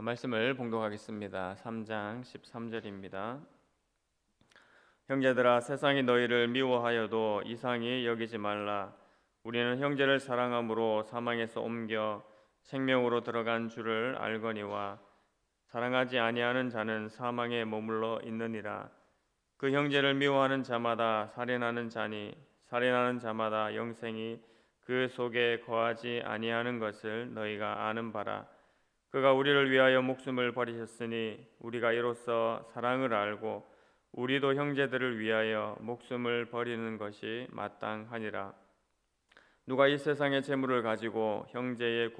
말씀을 봉독하겠습니다. 3장 13절입니다. 형제들아, 세상이 너희를 미워하여도 이상히 여기지 말라. 우리는 형제를 사랑함으로 사망에서 옮겨 생명으로 들어간 줄을 알거니와 사랑하지 아니하는 자는 사망에 머물러 있느니라. 그 형제를 미워하는 자마다 살인하는 자니 살인하는 자마다 영생이 그 속에 거하지 아니하는 것을 너희가 아는 바라. 그가 우리를 위하여 목숨을 버리셨으니 우리가 이로써 사랑을 알고 우리도 형제들을 위하여 목숨을 버리는 것이 마땅하니라. 누가 이 세상의 재물을 가지고 형제의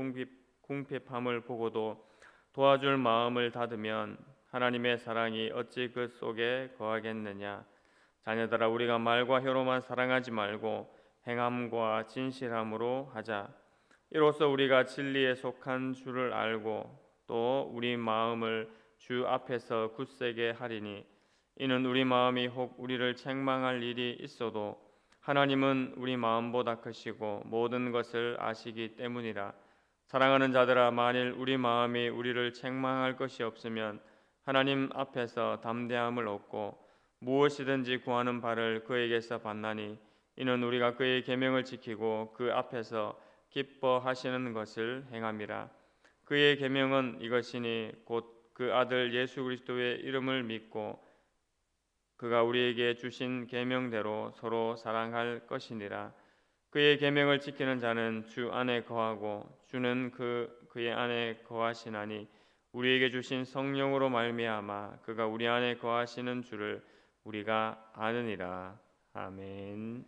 궁핍함을 보고도 도와줄 마음을 닫으면 하나님의 사랑이 어찌 그 속에 거하겠느냐. 자녀들아, 우리가 말과 혀로만 사랑하지 말고 행함과 진실함으로 하자. 이로써 우리가 진리에 속한 줄을 알고 또 우리 마음을 주 앞에서 굳세게 하리니, 이는 우리 마음이 혹 우리를 책망할 일이 있어도 하나님은 우리 마음보다 크시고 모든 것을 아시기 때문이라. 사랑하는 자들아, 만일 우리 마음이 우리를 책망할 것이 없으면 하나님 앞에서 담대함을 얻고 무엇이든지 구하는 바를 그에게서 받나니, 이는 우리가 그의 계명을 지키고 그 앞에서 기뻐하시는 것을 행함이라. 그의 계명은 이것이니 곧 그 아들 예수 그리스도의 이름을 믿고 그가 우리에게 주신 계명대로 서로 사랑할 것이니라. 그의 계명을 지키는 자는 주 안에 거하고 주는 그의 안에 거하시나니, 우리에게 주신 성령으로 말미암아 그가 우리 안에 거하시는 줄을 우리가 아느니라. 아멘.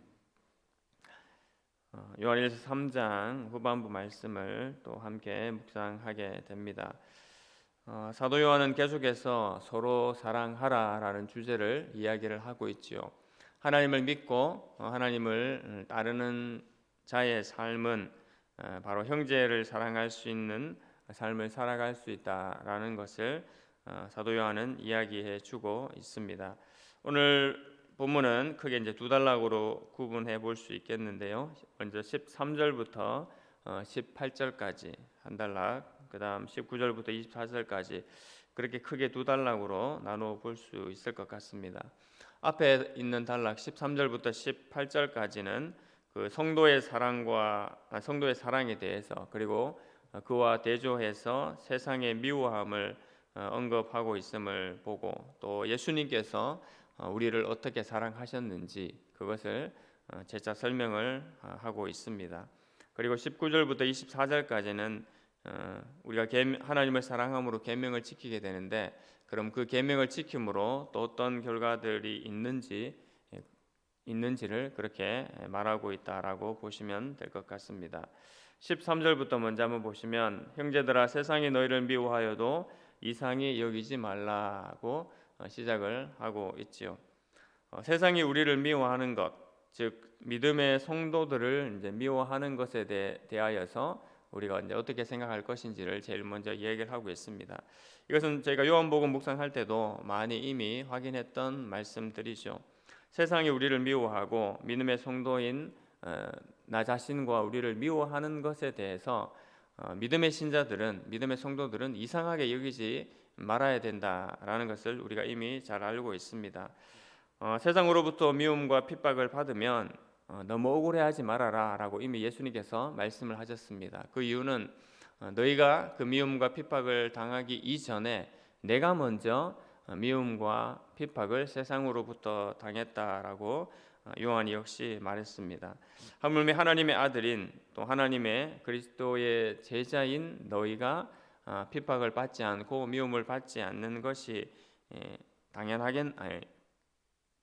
요한일서 3장 후반부 말씀을 또 함께 묵상하게 됩니다. 사도 요한은 계속해서 서로 사랑하라라는 주제를 이야기를 하고 있지요. 하나님을 믿고 하나님을 따르는 자의 삶은 바로 형제를 사랑할 수 있는 삶을 살아갈 수 있다라는 것을 사도 요한은 이야기해 주고 있습니다. 오늘 본문은 크게 이제 두 단락으로 구분해 볼 수 있겠는데요. 먼저 13절부터 18절까지 한 단락, 그다음 19절부터 24절까지 그렇게 크게 두 단락으로 나눠 볼 수 있을 것 같습니다. 앞에 있는 단락 13절부터 18절까지는 그 성도의 사랑에 대해서, 그리고 그와 대조해서 세상의 미워함을 언급하고 있음을 보고, 또 예수님께서 우리를 어떻게 사랑하셨는지 그것을 재차 설명을 하고 있습니다. 그리고 19절부터 24절까지는 우리가 하나님을 사랑함으로 계명을 지키게 되는데, 그럼 그 계명을 지킴으로 또 어떤 결과들이 있는지를 그렇게 말하고 있다라고 보시면 될 것 같습니다. 13절부터 먼저 한번 보시면, 형제들아, 세상이 너희를 미워하여도 이상히 여기지 말라고 시작을 하고 있지요. 세상이 우리를 미워하는 것, 즉 믿음의 성도들을 이제 미워하는 것에 대하여서 우리가 이제 어떻게 생각할 것인지를 제일 먼저 이야기를 하고 있습니다. 이것은 저희가 요한복음 묵상할 때도 많이 이미 확인했던 말씀들이죠. 세상이 우리를 미워하고 믿음의 성도인 나 자신과 우리를 미워하는 것에 대해서 믿음의 신자들은, 믿음의 성도들은 이상하게 여기지 말아야 된다라는 것을 우리가 이미 잘 알고 있습니다. 세상으로부터 미움과 핍박을 받으면 너무 억울해하지 말아라 라고 이미 예수님께서 말씀을 하셨습니다. 그 이유는 너희가 그 미움과 핍박을 당하기 이전에 내가 먼저 미움과 핍박을 세상으로부터 당했다라고 요한이 역시 말했습니다. 하물며 하나님의 아들인, 또 하나님의 그리스도의 제자인 너희가 핍박을 받지 않고 미움을 받지 않는 것이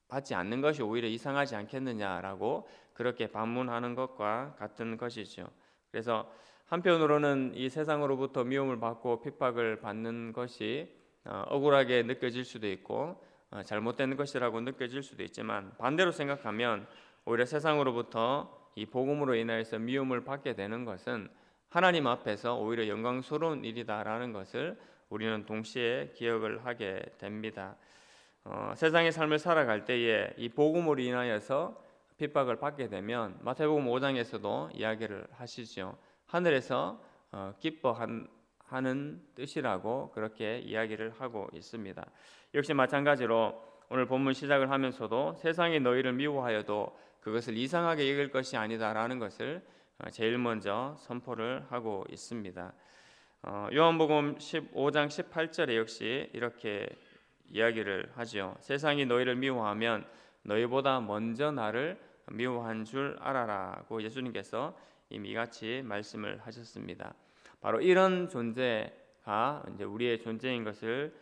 받지 않는 것이 오히려 이상하지 않겠느냐라고 그렇게 반문하는 것과 같은 것이죠. 그래서 한편으로는 이 세상으로부터 미움을 받고 핍박을 받는 것이 억울하게 느껴질 수도 있고 잘못된 것이라고 느껴질 수도 있지만, 반대로 생각하면 오히려 세상으로부터 이 복음으로 인하여서 미움을 받게 되는 것은 하나님 앞에서 오히려 영광스러운 일이다라는 것을 우리는 동시에 기억을 하게 됩니다. 세상의 삶을 살아갈 때에 이 복음으로 인하여서 핍박을 받게 되면 마태복음 5장에서도 이야기를 하시죠. 하늘에서 기뻐하는 하는 뜻이라고 그렇게 이야기를 하고 있습니다. 역시 마찬가지로 오늘 본문 시작을 하면서도 세상이 너희를 미워하여도 그것을 이상하게 여길 것이 아니다라는 것을 제일 먼저 선포를 하고 있습니다. 요한복음 15장 18절에 역시 이렇게 이야기를 하죠. 세상이 너희를 미워하면 너희보다 먼저 나를 미워한 줄 알아라고 예수님께서 이미 이같이 말씀을 하셨습니다. 바로 이런 존재가 이제 우리의 존재인 것을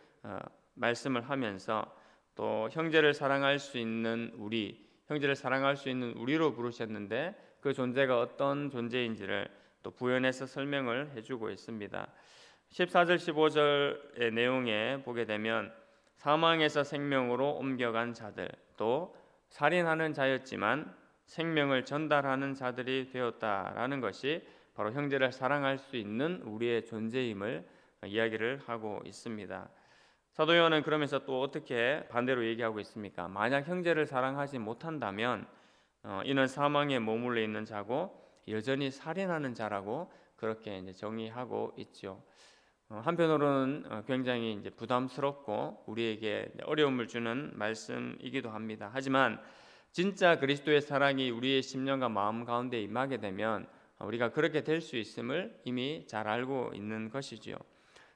말씀을 하면서 또 형제를 사랑할 수 있는 형제를 사랑할 수 있는 우리로 부르셨는데 그 존재가 어떤 존재인지를 또 부연해서 설명을 해주고 있습니다. 14절 15절의 내용에 보게 되면 사망에서 생명으로 옮겨간 자들, 또 살인하는 자였지만 생명을 전달하는 자들이 되었다라는 것이 바로 형제를 사랑할 수 있는 우리의 존재임을 이야기를 하고 있습니다. 사도 요한은 그러면서 또 어떻게 반대로 얘기하고 있습니까? 만약 형제를 사랑하지 못한다면 이는 사망에 머물러 있는 자고 여전히 살인하는 자라고 그렇게 이제 정의하고 있죠. 한편으로는 굉장히 이제 부담스럽고 우리에게 어려움을 주는 말씀이기도 합니다. 하지만 진짜 그리스도의 사랑이 우리의 심령과 마음 가운데 임하게 되면 우리가 그렇게 될 수 있음을 이미 잘 알고 있는 것이지요.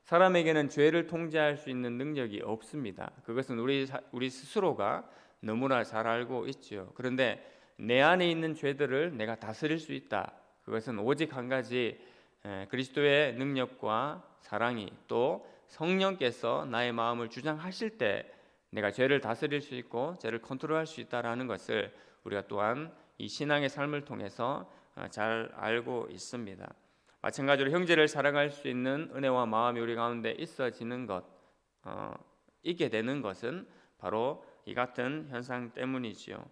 사람에게는 죄를 통제할 수 있는 능력이 없습니다. 그것은 우리 스스로가 너무나 잘 알고 있죠. 그런데 내 안에 있는 죄들을 내가 다스릴 수 있다. 그것은 오직 한 가지 그리스도의 능력과 사랑이 또 성령께서 나의 마음을 주장하실 때 내가 죄를 다스릴 수 있고 죄를 컨트롤할 수 있다라는 것을 우리가 또한 이 신앙의 삶을 통해서 잘 알고 있습니다. 마찬가지로 형제를 사랑할 수 있는 은혜와 마음이 우리 가운데 있게 되는 것은 바로 이 같은 현상 때문이지요.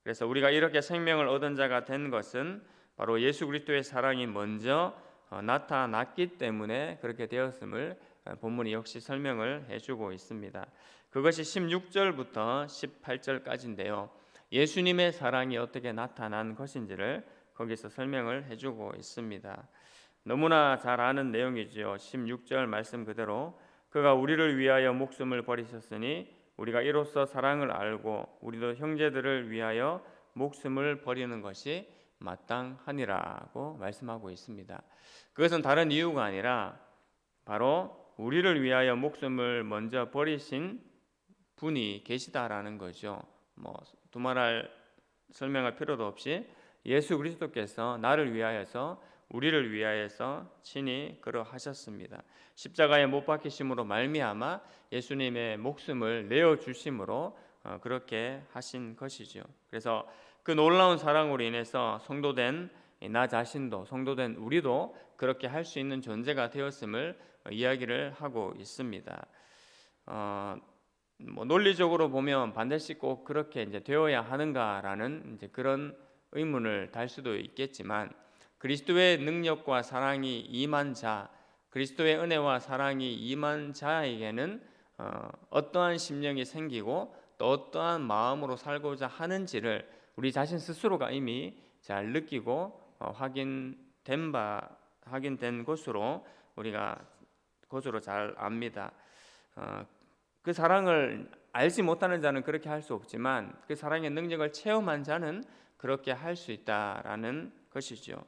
그래서 우리가 이렇게 생명을 얻은 자가 된 것은 바로 예수 그리스도의 사랑이 먼저 나타났기 때문에 그렇게 되었음을 본문이 역시 설명을 해주고 있습니다. 그것이 16절부터 18절까지인데요. 예수님의 사랑이 어떻게 나타난 것인지를 거기서 설명을 해주고 있습니다. 너무나 잘 아는 내용이지요. 16절 말씀 그대로 그가 우리를 위하여 목숨을 버리셨으니 우리가 이로써 사랑을 알고 우리도 형제들을 위하여 목숨을 버리는 것이 마땅하니라고 말씀하고 있습니다. 그것은 다른 이유가 아니라 바로 우리를 위하여 목숨을 먼저 버리신 분이 계시다라는 거죠. 두말할 설명할 필요도 없이 예수 그리스도께서 나를 위하여서 우리를 위하여서 친히 그러하셨습니다. 십자가에 못 박히심으로 말미암아 예수님의 목숨을 내어 주심으로 그렇게 하신 것이죠. 그래서 그 놀라운 사랑으로 인해서 성도된 나 자신도 성도된 우리도 그렇게 할 수 있는 존재가 되었음을 이야기를 하고 있습니다. 논리적으로 보면 반드시 꼭 그렇게 이제 되어야 하는가라는 이제 그런 의문을 달 수도 있겠지만 그리스도의 능력과 사랑이 임한 자, 그리스도의 은혜와 사랑이 임한 자에게는 어떠한 심령이 생기고 또 어떠한 마음으로 살고자 하는지를 우리 자신 스스로가 이미 잘 느끼고 확인된 것으로 우리가 잘 압니다. 그 사랑을 알지 못하는 자는 그렇게 할 수 없지만 그 사랑의 능력을 체험한 자는 그렇게 할 수 있다라는 것이죠.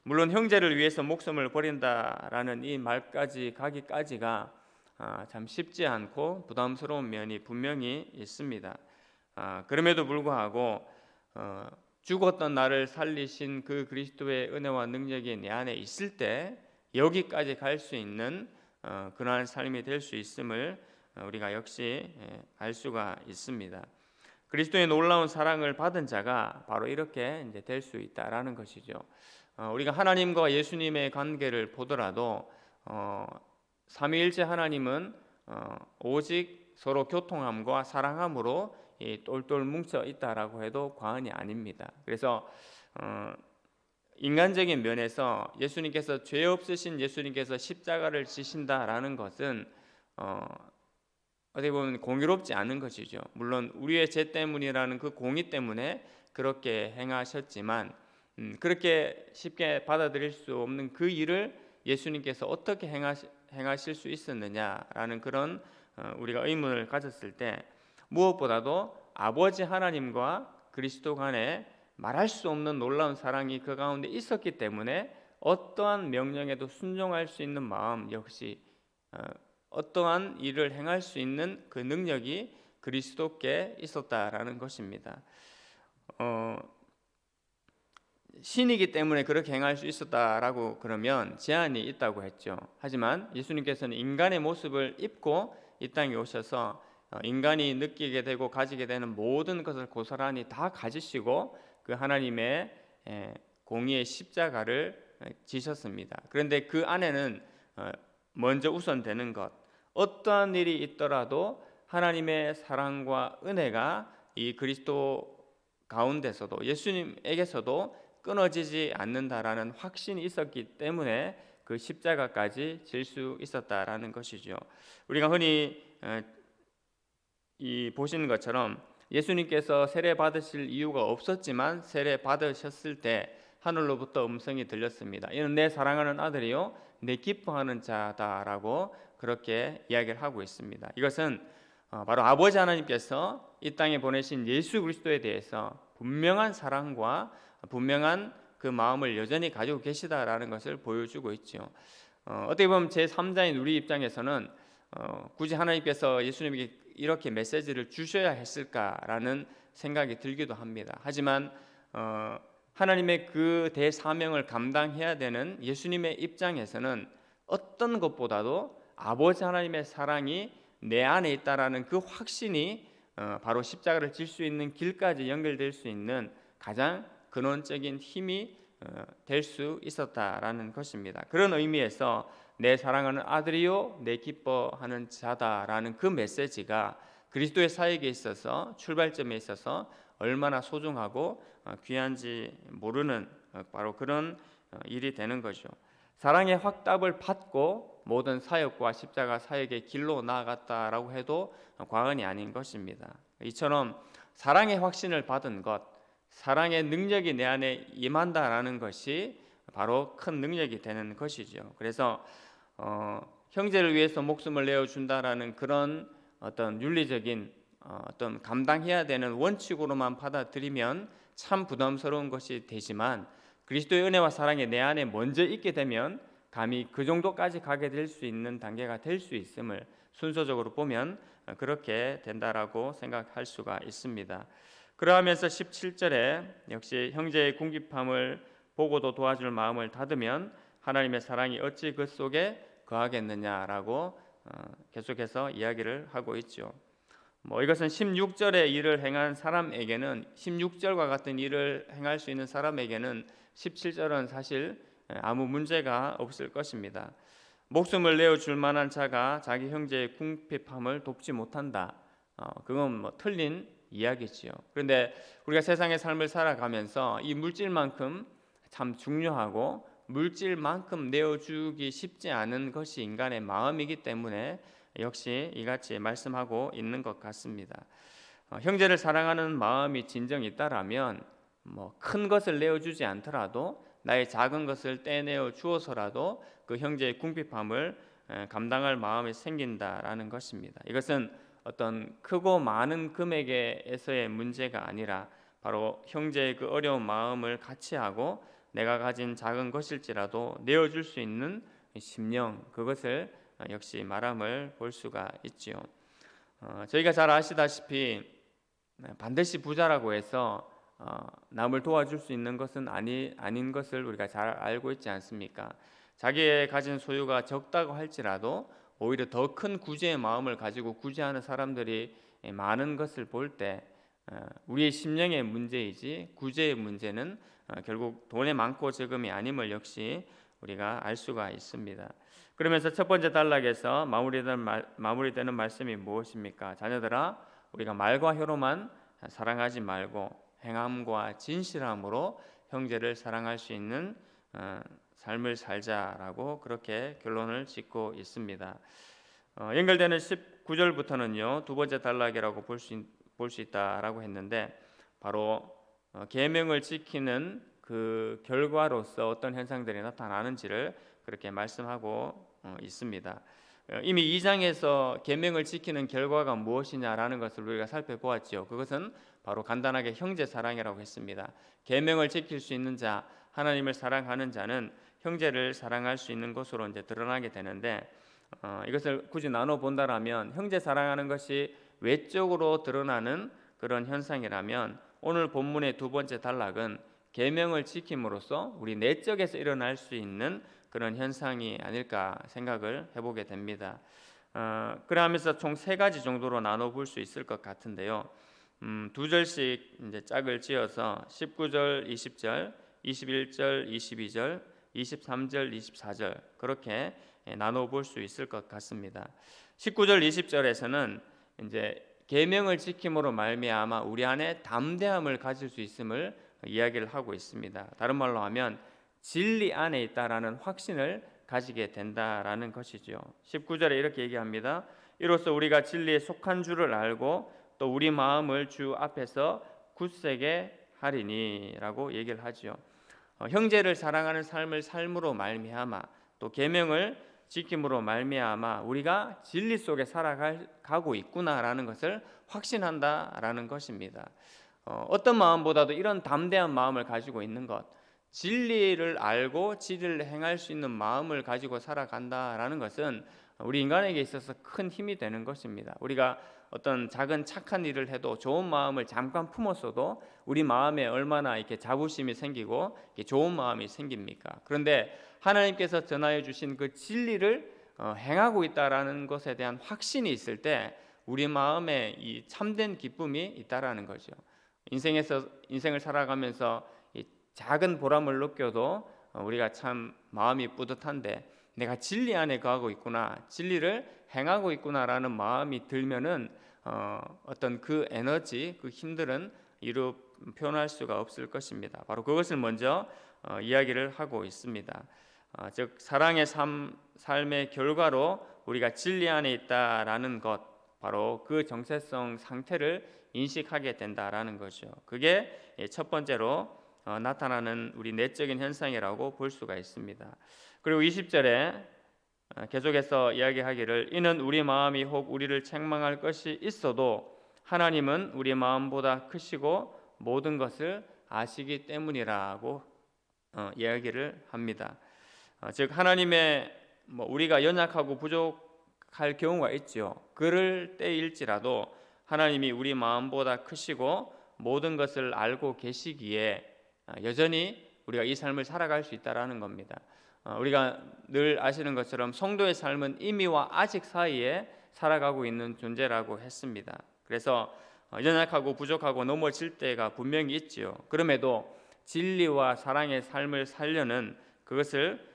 물론 형제를 위해서 목숨을 버린다라는 이 말까지 가기까지가 참 쉽지 않고 부담스러운 면이 분명히 있습니다. 그럼에도 불구하고 죽었던 나를 살리신 그 그리스도의 은혜와 능력이 내 안에 있을 때 여기까지 갈 수 있는 그러한 삶이 될 수 있음을 우리가 역시 알 수가 있습니다. 그리스도의 놀라운 사랑을 받은 자가 바로 이렇게 이제 될 수 있다라는 것이죠. 우리가 하나님과 예수님의 관계를 보더라도 삼위일체 하나님은 오직 서로 교통함과 사랑함으로 똘똘 뭉쳐 있다라고 해도 과언이 아닙니다. 그래서 인간적인 면에서 예수님께서 죄 없으신 예수님께서 십자가를 지신다라는 것은 어떻게 보면 공유롭지 않은 것이죠. 물론 우리의 죄 때문이라는 그 공의 때문에 그렇게 행하셨지만 그렇게 쉽게 받아들일 수 없는 그 일을 예수님께서 어떻게 행하실 수 있었느냐라는 그런 우리가 의문을 가졌을 때 무엇보다도 아버지 하나님과 그리스도 간에 말할 수 없는 놀라운 사랑이 그 가운데 있었기 때문에 어떠한 명령에도 순종할 수 있는 마음 역시 어떠한 일을 행할 수 있는 그 능력이 그리스도께 있었다라는 것입니다. 신이기 때문에 그렇게 행할 수 있었다라고 그러면 제한이 있다고 했죠. 하지만 예수님께서는 인간의 모습을 입고 이 땅에 오셔서 인간이 느끼게 되고 가지게 되는 모든 것을 고스란히 다 가지시고 그 하나님의 공의의 십자가를 지셨습니다. 그런데 그 안에는 먼저 우선되는 것, 어떠한 일이 있더라도 하나님의 사랑과 은혜가 이 그리스도 가운데서도 예수님에게서도 끊어지지 않는다라는 확신이 있었기 때문에 그 십자가까지 질 수 있었다라는 것이죠. 우리가 흔히 보시는 것처럼 예수님께서 세례 받으실 이유가 없었지만 세례 받으셨을 때 하늘로부터 음성이 들렸습니다. 이는 내 사랑하는 아들이요 내 기뻐하는 자다라고 그렇게 이야기를 하고 있습니다. 이것은 바로 아버지 하나님께서 이 땅에 보내신 예수 그리스도에 대해서 분명한 사랑과 분명한 그 마음을 여전히 가지고 계시다라는 것을 보여주고 있죠. 어떻게 보면 제3자인 우리 입장에서는 굳이 하나님께서 예수님에게 이렇게 메시지를 주셔야 했을까라는 생각이 들기도 합니다. 하지만 하나님의 그 대사명을 감당해야 되는 예수님의 입장에서는 어떤 것보다도 아버지 하나님의 사랑이 내 안에 있다라는 그 확신이 바로 십자가를 질 수 있는 길까지 연결될 수 있는 가장 근원적인 힘이 될 수 있었다라는 것입니다. 그런 의미에서 내 사랑하는 아들이요 내 기뻐하는 자다라는 그 메시지가 그리스도의 사역에 있어서 출발점에 있어서 얼마나 소중하고 귀한지 모르는 바로 그런 일이 되는 거죠. 사랑의 확답을 받고 모든 사역과 십자가 사역의 길로 나아갔다라고 해도 과언이 아닌 것입니다. 이처럼 사랑의 확신을 받은 것, 사랑의 능력이 내 안에 임한다라는 것이 바로 큰 능력이 되는 것이죠. 그래서 형제를 위해서 목숨을 내어준다라는 그런 어떤 윤리적인 어떤 감당해야 되는 원칙으로만 받아들이면 참 부담스러운 것이 되지만 그리스도의 은혜와 사랑이 내 안에 먼저 있게 되면 감히 그 정도까지 가게 될 수 있는 단계가 될 수 있음을 순서적으로 보면 그렇게 된다라고 생각할 수가 있습니다. 그러하면서 17절에 역시 형제의 궁핍함을 보고도 도와줄 마음을 닫으면 하나님의 사랑이 어찌 그 속에 거하겠느냐라고 계속해서 이야기를 하고 있죠. 이것은 16절의 일을 행한 사람에게는 16절과 같은 일을 행할 수 있는 사람에게는 17절은 사실 아무 문제가 없을 것입니다. 목숨을 내어줄 만한 자가 자기 형제의 궁핍함을 돕지 못한다. 그건 틀린 이야기지요. 그런데 우리가 세상의 삶을 살아가면서 이 물질만큼 참 중요하고 물질만큼 내어주기 쉽지 않은 것이 인간의 마음이기 때문에 역시 이같이 말씀하고 있는 것 같습니다. 형제를 사랑하는 마음이 진정 있다라면 큰 것을 내어주지 않더라도 나의 작은 것을 떼내어 주어서라도 그 형제의 궁핍함을 감당할 마음이 생긴다라는 것입니다. 이것은 어떤 크고 많은 금액에서의 문제가 아니라 바로 형제의 그 어려운 마음을 같이 하고 내가 가진 작은 것일지라도 내어줄 수 있는 심령, 그것을 역시 말함을 볼 수가 있지요. 저희가 잘 아시다시피 반드시 부자라고 해서 남을 도와줄 수 있는 것은 아닌 것을 우리가 잘 알고 있지 않습니까? 자기의 가진 소유가 적다고 할지라도 오히려 더 큰 구제의 마음을 가지고 구제하는 사람들이 많은 것을 볼 때 우리의 심령의 문제이지 구제의 문제는 결국 돈의 많고 적음이 아님을 역시 우리가 알 수가 있습니다. 그러면서 첫 번째 단락에서 마무리되는 말씀이 무엇입니까? 자녀들아, 우리가 말과 혀로만 사랑하지 말고 행함과 진실함으로 형제를 사랑할 수 있는 삶을 살자라고 그렇게 결론을 짓고 있습니다. 연결되는 19절부터는요 두 번째 단락이라고 볼 수 있다라고 했는데 바로 계명을 지키는 그 결과로서 어떤 현상들이 나타나는지를 그렇게 말씀하고 있습니다. 이미 2장에서 계명을 지키는 결과가 무엇이냐라는 것을 우리가 살펴보았죠. 그것은 바로 간단하게 형제 사랑이라고 했습니다. 계명을 지킬 수 있는 자, 하나님을 사랑하는 자는 형제를 사랑할 수 있는 것으로 이제 드러나게 되는데, 이것을 굳이 나눠 본다라면 형제 사랑하는 것이 외적으로 드러나는 그런 현상이라면, 오늘 본문의 두 번째 단락은 계명을 지킴으로써 우리 내적에서 일어날 수 있는 그런 현상이 아닐까 생각을 해보게 됩니다. 그러면서 총 세 가지 정도로 나눠 볼 수 있을 것 같은데요. 두 절씩 이제 짝을 지어서 19절, 20절, 21절, 22절, 23절, 24절 그렇게 나눠 볼 수 있을 것 같습니다. 19절, 20절에서는 이제 계명을 지킴으로 말미암아 우리 안에 담대함을 가질 수 있음을 이야기를 하고 있습니다. 다른 말로 하면 진리 안에 있다라는 확신을 가지게 된다라는 것이죠. 19절에 이렇게 얘기합니다. 이로써 우리가 진리에 속한 줄을 알고 또 우리 마음을 주 앞에서 굳세게 하리니라고 얘기를 하죠. 형제를 사랑하는 삶을 삶으로 말미암아 또 계명을 지킴으로 말미암아 우리가 진리 속에 살아가고 있구나라는 것을 확신한다라는 것입니다. 어떤 마음보다도 이런 담대한 마음을 가지고 있는 것, 진리를 알고 진리를 행할 수 있는 마음을 가지고 살아간다라는 것은 우리 인간에게 있어서 큰 힘이 되는 것입니다. 우리가 어떤 작은 착한 일을 해도 좋은 마음을 잠깐 품었어도 우리 마음에 얼마나 이렇게 자부심이 생기고 좋은 마음이 생깁니까? 그런데 하나님께서 전하여 주신 그 진리를 행하고 있다라는 것에 대한 확신이 있을 때 우리 마음에 이 참된 기쁨이 있다라는 거죠. 인생을 살아가면서 이 작은 보람을 느껴도 우리가 참 마음이 뿌듯한데 내가 진리 안에 거하고 있구나, 진리를 행하고 있구나라는 마음이 들면은 어떤 그 에너지, 그 힘들은 이루 표현할 수가 없을 것입니다. 바로 그것을 먼저 이야기를 하고 있습니다. 즉 사랑의 삶의 결과로 우리가 진리 안에 있다라는 것, 바로 그 정체성 상태를 인식하게 된다라는 거죠. 그게 첫 번째로 나타나는 우리 내적인 현상이라고 볼 수가 있습니다. 그리고 20절에 계속해서 이야기하기를 이는 우리 마음이 혹 우리를 책망할 것이 있어도 하나님은 우리 마음보다 크시고 모든 것을 아시기 때문이라고 이야기를 합니다. 즉 하나님의 우리가 연약하고 부족할 경우가 있죠. 그럴 때일지라도 하나님이 우리 마음보다 크시고 모든 것을 알고 계시기에 여전히 우리가 이 삶을 살아갈 수 있다라는 겁니다. 우리가 늘 아시는 것처럼 성도의 삶은 이미와 아직 사이에 살아가고 있는 존재라고 했습니다. 그래서 연약하고 부족하고 넘어질 때가 분명히 있지요. 그럼에도 진리와 사랑의 삶을 살려는 그것을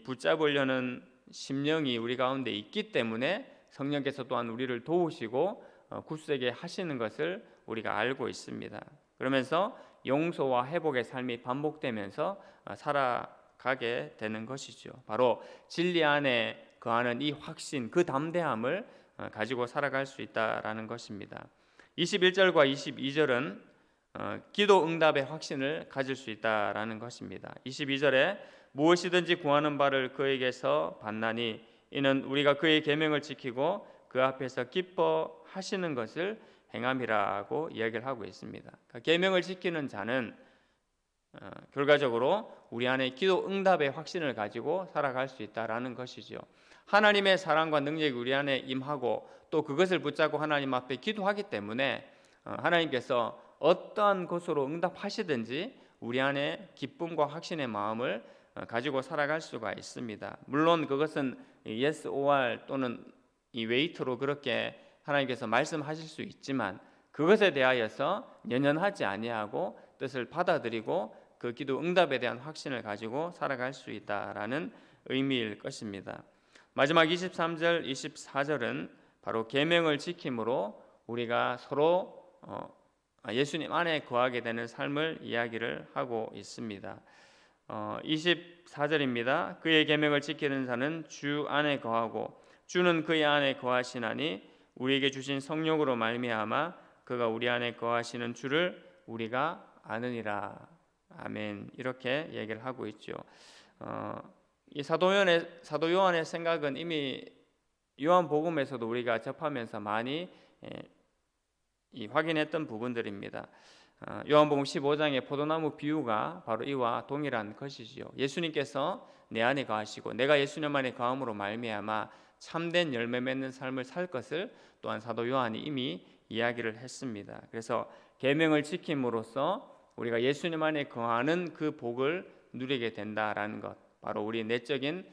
붙잡으려는 심령이 우리 가운데 있기 때문에 성령께서 또한 우리를 도우시고 굳세게 하시는 것을 우리가 알고 있습니다. 그러면서 용서와 회복의 삶이 반복되면서 살아가게 되는 것이죠. 바로 진리 안에 거하는 이 확신, 그 담대함을 가지고 살아갈 수 있다라는 것입니다. 21절과 22절은 기도 응답의 확신을 가질 수 있다라는 것입니다. 22절에 무엇이든지 구하는 바를 그에게서 받나니 이는 우리가 그의 계명을 지키고 그 앞에서 기뻐하시는 것을 행함이라고 이야기를 하고 있습니다. 그러니까 계명을 지키는 자는 결과적으로 우리 안에 기도 응답의 확신을 가지고 살아갈 수 있다라는 것이죠. 하나님의 사랑과 능력이 우리 안에 임하고 또 그것을 붙잡고 하나님 앞에 기도하기 때문에 하나님께서 어떠한 것으로 응답하시든지 우리 안에 기쁨과 확신의 마음을 가지고 살아갈 수가 있습니다. 물론 그것은 yes or 또는 이 웨이트로 그렇게 하나님께서 말씀하실 수 있지만 그것에 대하여서 연연하지 아니하고 뜻을 받아들이고 그 기도 응답에 대한 확신을 가지고 살아갈 수 있다라는 의미일 것입니다. 마지막 23절, 24절은 바로 계명을 지킴으로 우리가 서로 예수님 안에 거하게 되는 삶을 이야기를 하고 있습니다. 24절입니다. 그의 계명을 지키는 자는 주 안에 거하고 주는 그의 안에 거하시나니 우리에게 주신 성령으로 말미암아 그가 우리 안에 거하시는 줄을 우리가 아느니라. 아멘. 이렇게 얘기를 하고 있죠. 이 사도 요한의 생각은 이미 요한복음에서도 우리가 접하면서 많이 확인했던 부분들입니다. 요한복음 15장의 포도나무 비유가 바로 이와 동일한 것이지요. 예수님께서 내 안에 거하시고 내가 예수님 안에 거함으로 말미암아 참된 열매 맺는 삶을 살 것을 또한 사도 요한이 이미 이야기를 했습니다. 그래서 계명을 지킴으로써 우리가 예수님 안에 거하는 그 복을 누리게 된다라는 것, 바로 우리 내적인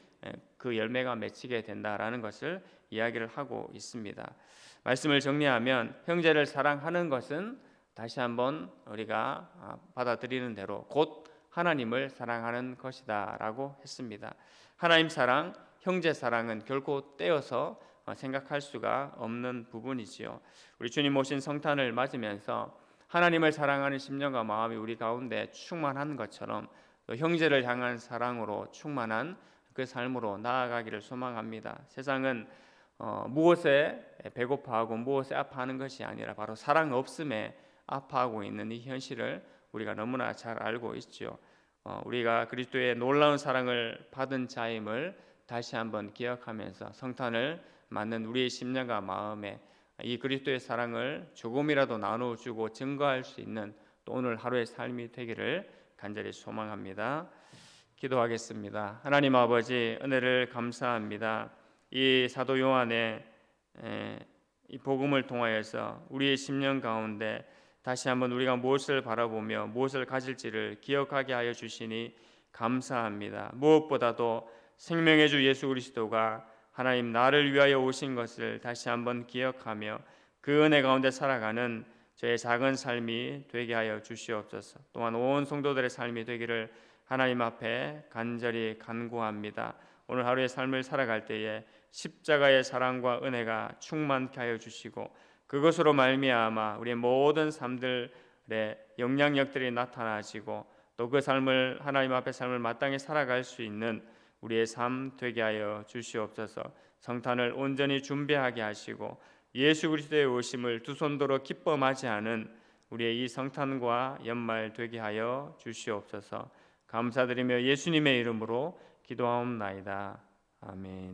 그 열매가 맺히게 된다라는 것을 이야기를 하고 있습니다. 말씀을 정리하면 형제를 사랑하는 것은 다시 한번 우리가 받아들이는 대로 곧 하나님을 사랑하는 것이다라고 했습니다. 하나님 사랑, 형제 사랑은 결코 떼어서 생각할 수가 없는 부분이지요. 우리 주님 오신 성탄을 맞으면서 하나님을 사랑하는 심령과 마음이 우리 가운데 충만한 것처럼 또 형제를 향한 사랑으로 충만한 그 삶으로 나아가기를 소망합니다. 세상은 무엇에 배고파하고 무엇에 아파하는 것이 아니라 바로 사랑 없음에 아파하고 있는 이 현실을 우리가 너무나 잘 알고 있죠. 우리가 그리스도의 놀라운 사랑을 받은 자임을 다시 한번 기억하면서 성탄을 맞는 우리의 심령과 마음에 이 그리스도의 사랑을 조금이라도 나눠주고 증거할 수 있는 또 오늘 하루의 삶이 되기를 간절히 소망합니다. 기도하겠습니다. 하나님 아버지, 은혜를 감사합니다. 이 사도 요한의 이 복음을 통하여서 우리의 심령 가운데 다시 한번 우리가 무엇을 바라보며 무엇을 가질지를 기억하게 하여 주시니 감사합니다. 무엇보다도 생명의 주 예수 그리스도가 하나님 나를 위하여 오신 것을 다시 한번 기억하며 그 은혜 가운데 살아가는 저의 작은 삶이 되게 하여 주시옵소서. 또한 온 성도들의 삶이 되기를 하나님 앞에 간절히 간구합니다. 오늘 하루의 삶을 살아갈 때에 십자가의 사랑과 은혜가 충만케 하여 주시고 그것으로 말미암아 우리의 모든 삶들의 영향력들이 나타나지고 또 그 삶을 하나님 앞에 삶을 마땅히 살아갈 수 있는 우리의 삶 되게 하여 주시옵소서. 성탄을 온전히 준비하게 하시고 예수 그리스도의 오심을 두 손들어 기뻐 맞이하는 우리의 이 성탄과 연말 되게 하여 주시옵소서. 감사드리며 예수님의 이름으로 기도하옵나이다. 아멘.